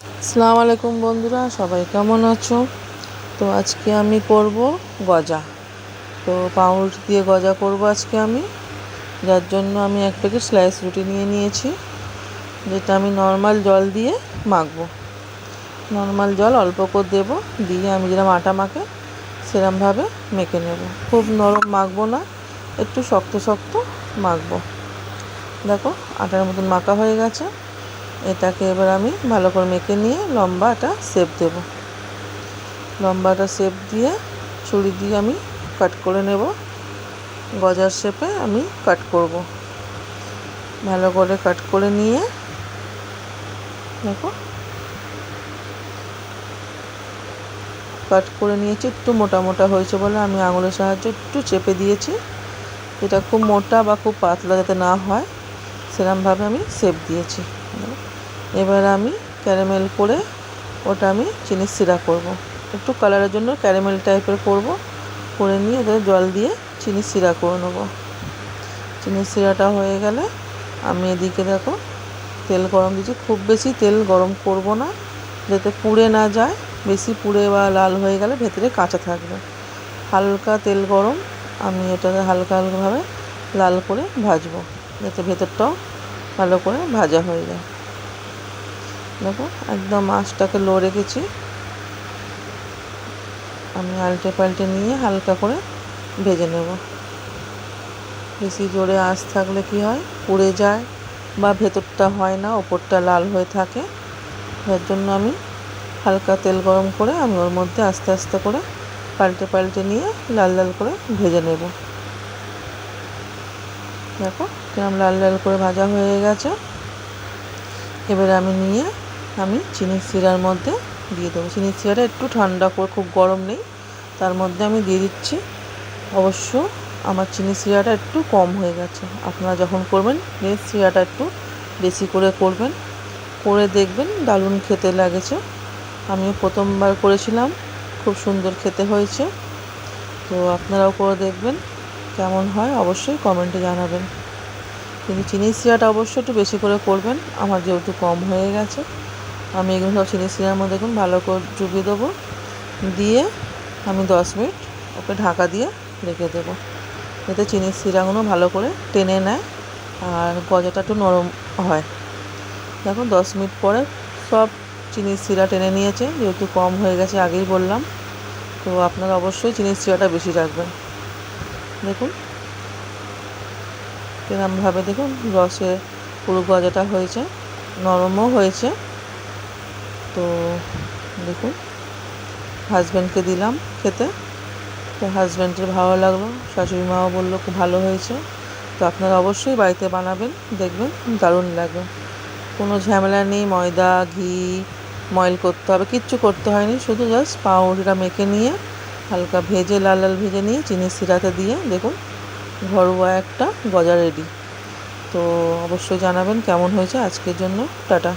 আসসালামু আলাইকুম বন্ধুরা, সবাই কেমন আছো? তো আজকে আমি করব গজা। তো পাউরুটি দিয়ে গজা করব আজকে আমি। যার জন্য আমি 1 প্যাকেট স্লাইস রুটি নিয়ে নিয়েছি, যেটা আমি নর্মাল জল দিয়ে মাখবো। নর্মাল জল অল্প করে দেবো, দিয়ে আমি যেরকম আটা মাখে সেরকমভাবে মেখে নেব। খুব নরম মাখবো না, একটু শক্ত শক্ত মাখবো। দেখো আটার মতন মাখা হয়ে গেছে। এটাকে এবার আমি ভালো করে মেখে নিয়ে লম্বাটা শেপ দেব। লম্বাটা শেপ দিয়ে ছুরি দিয়ে আমি কাট করে নেব। গজার শেপে আমি কাট করব। ভালো করে কাট করে নিয়ে দেখো কাট করে নিয়েছি। একটু মোটা মোটা হয়েছে বলে আমি আঙুলের সাহায্যে একটু চেপে দিয়েছি। এটা খুব মোটা বা খুব পাতলা যাতে না হয় সেরকমভাবে আমি শেপ দিয়েছি। এবার আমি ক্যারামেল করে ওটা আমি চিনির সিরা করব। একটু কালারের জন্য ক্যারামেল টাইপের করব, করে নিয়ে এদের জল দিয়ে চিনির সিরা করে নেব। চিনির সিরাটা হয়ে গেলে আমি এদিকে দেখো তেল গরম দিয়েছি। খুব বেশি তেল গরম করব না, যাতে পুড়ে না যায়। বেশি পুড়ে বা লাল হয়ে গেলে ভেতরে কাঁচা থাকবে। হালকা তেল গরম, আমি এটাকে হালকা হালকাভাবে লাল করে ভাজবো, যাতে ভেতরটাও ভালো করে ভাজা হয়ে যায়। দেখো একদম আঁচটাকে লো রেখেছি। আমি আলটে পাল্টে নিয়ে হালকা করে ভেজে নেব। বেশি জোরে আঁচ থাকলে কি হয়, পুড়ে যায় বা ভেতরটা হয় না, ওপরটা লাল হয়ে থাকে। যার জন্য আমি হালকা তেল গরম করে আমি ওর মধ্যে আস্তে আস্তে করে পাল্টে পাল্টে নিয়ে লাল লাল করে ভেজে নেব। দেখো কিরম লাল লাল করে ভাজা হয়ে গেছে। এবারে আমি নিয়ে আমি চিনির শিরার মধ্যে দিয়ে দেবো। চিনির শিরাটা একটু ঠান্ডা করে, খুব গরম নেই, তার মধ্যে আমি দিয়ে দিচ্ছি। অবশ্য আমার চিনির শিরাটা একটু কম হয়ে গেছে। আপনারা যখন করবেন প্লিজ শিরাটা একটু বেশি করে করবেন, করে দেখবেন দারুণ খেতে লাগেছে। আমিও প্রথমবার করেছিলাম, খুব সুন্দর খেতে হয়েছে। তো আপনারাও করে দেখবেন কেমন হয়, অবশ্যই কমেন্টে জানাবেন। কিন্তু চিনির শিরাটা অবশ্যই একটু বেশি করে করবেন, আমার যেহেতু কম হয়ে গেছে। আমি এগুলো সব চিনির শিরার মধ্যে দেখুন ভালো করে ডুবিয়ে দেবো, দিয়ে আমি 10 মিনিট ওকে ঢাকা দিয়ে রেখে দেবো, যাতে চিনির শিরাগুলো ভালো করে টেনে নেয় আর গজাটা একটু নরম হয়। দেখো 10 মিনিট পরে সব চিনির শিরা টেনে নিয়েছে, যেহেতু কম হয়ে গেছে আগেই বললাম। তো আপনারা অবশ্যই চিনির শিরাটা বেশি রাখবেন। দেখুন কিরমভাবে দেখুন রসে পুরো গজাটা হয়েছে, নরমও হয়েছে। তো দেখুন হাজব্যান্ডকে দিলাম খেতে, তো হাজব্যান্ডের ভালো লাগলো, শাশুড়ি মাও বললো খুব ভালো হয়েছে। তো আপনারা অবশ্যই বাড়িতে বানাবেন, দেখবেন দারুণ লাগবে। কোনো ঝামেলা নেই, ময়দা ঘি ময়েল করতে হবে, কিচ্ছু করতে হয়নি। শুধু জাস্ট পাউরুটিটা মেখে নিয়ে হালকা ভেজে লাল লাল ভেজে নিয়ে চিনির শিরাতে দিয়ে দেখুন ঘরোয়া একটা গজা রেডি। তো অবশ্যই জানাবেন কেমন হয়েছে। আজকের জন্য টাটা।